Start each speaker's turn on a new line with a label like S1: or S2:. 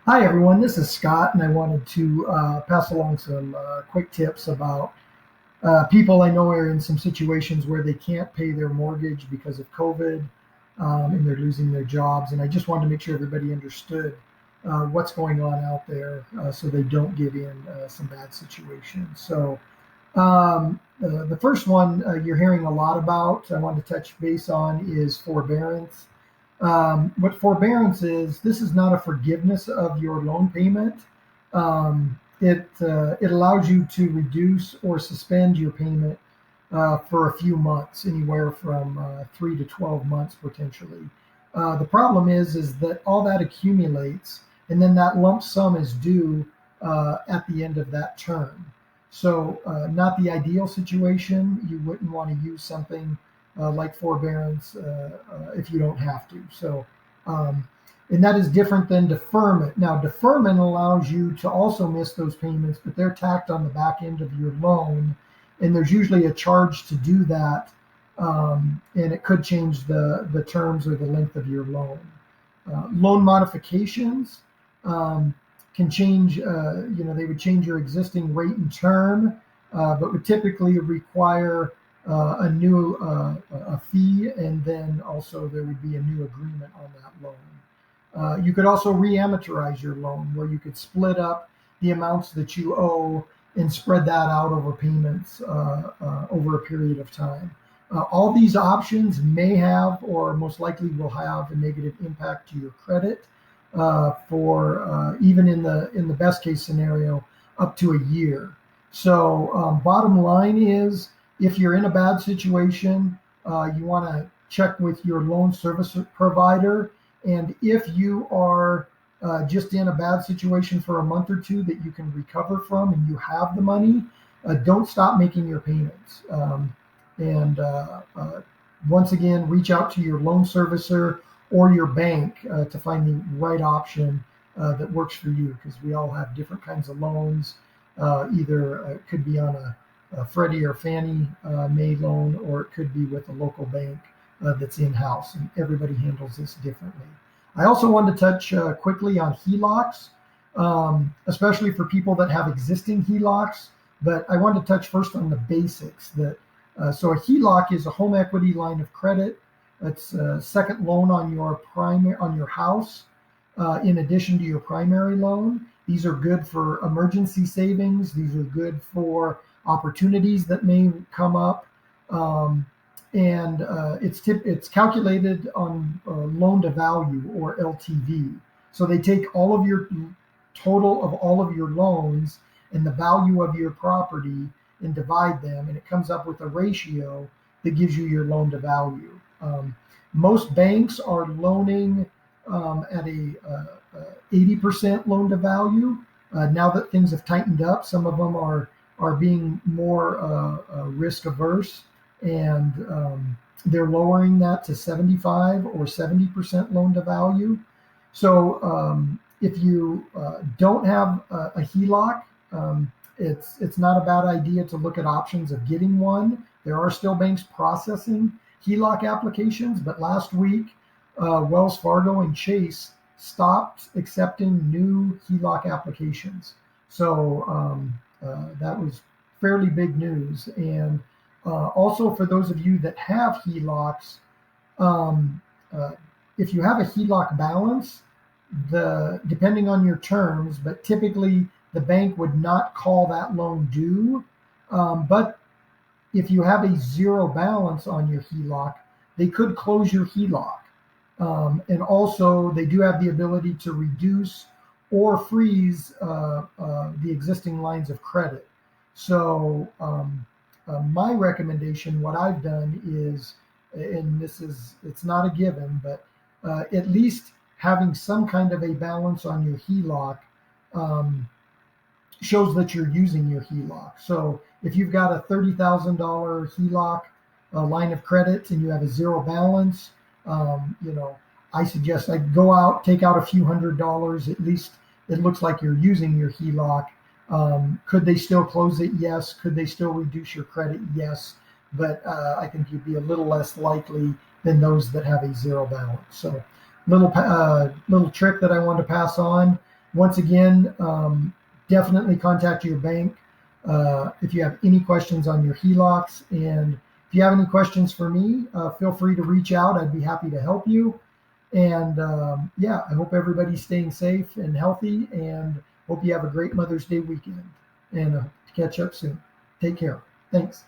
S1: Hi, everyone. This is Scott, and I wanted to pass along some quick tips about people I know are in some situations where they can't pay their mortgage because of COVID, and they're losing their jobs. And I just wanted to make sure everybody understood what's going on out there so they don't get in some bad situations. The first one you're hearing a lot about, I want to touch base on, is forbearance. What forbearance is, this is not a forgiveness of your loan payment. It allows you to reduce or suspend your payment for a few months, anywhere from 3 to 12 months potentially. The problem is that all that accumulates, and then that lump sum is due at the end of that term. So, not the ideal situation. You wouldn't want to use something like forbearance if you don't have to. And that is different than deferment. Now, deferment allows you to also miss those payments, but they're tacked on the back end of your loan, and there's usually a charge to do that, and it could change the terms or the length of your loan. Loan modifications can change, they would change your existing rate and term, but would typically require a new a fee, and then also there would be a new agreement on that loan. You could also re-amortize your loan, where you could split up the amounts that you owe and spread that out over payments over a period of time. All these options may have, or most likely will have, a negative impact to your credit for even in the best case scenario, up to a year. So bottom line is, if you're in a bad situation, you want to check with your loan service provider. And if you are just in a bad situation for a month or two that you can recover from and you have the money, don't stop making your payments. And once again, reach out to your loan servicer or your bank to find the right option that works for you, because we all have different kinds of loans. Either it could be on a Freddie or Fannie Mae loan, or it could be with a local bank that's in-house, and everybody handles this differently. I also wanted to touch quickly on HELOCs, especially for people that have existing HELOCs, but I wanted to touch first on the basics. So a HELOC is a home equity line of credit. It's a second loan on your house, in addition to your primary loan. These are good for emergency savings. These are good for opportunities that may come up, and it's calculated on loan to value, or LTV. So they take all of your total of all of your loans and the value of your property and divide them, and it comes up with a ratio that gives you your loan to value. Most banks are loaning at a 80% loan to value. Now that things have tightened up, some of them are being more risk averse, and they're lowering that to 75 or 70% loan to value. So if you don't have a HELOC, it's not a bad idea to look at options of getting one. There are still banks processing HELOC applications, but last week Wells Fargo and Chase stopped accepting new HELOC applications. So that was fairly big news. And also, for those of you that have HELOCs, if you have a HELOC balance, depending on your terms, but typically the bank would not call that loan due. But if you have a zero balance on your HELOC, they could close your HELOC. And also, they do have the ability to reduce or freeze the existing lines of credit. So my recommendation, what I've done is, and it's not a given, but at least having some kind of a balance on your HELOC shows that you're using your HELOC. So if you've got a $30,000 HELOC line of credit and you have a zero balance, I suggest go out, take out a few $100s. At least it looks like you're using your HELOC. Could they still close it? Yes. Could they still reduce your credit? Yes. But I think you'd be a little less likely than those that have a zero balance. So little trick that I wanted to pass on. Once again, definitely contact your bank if you have any questions on your HELOCs. And if you have any questions for me, feel free to reach out. I'd be happy to help you. And yeah, I hope everybody's staying safe and healthy, and hope you have a great Mother's Day weekend. And catch up soon. Take care. Thanks.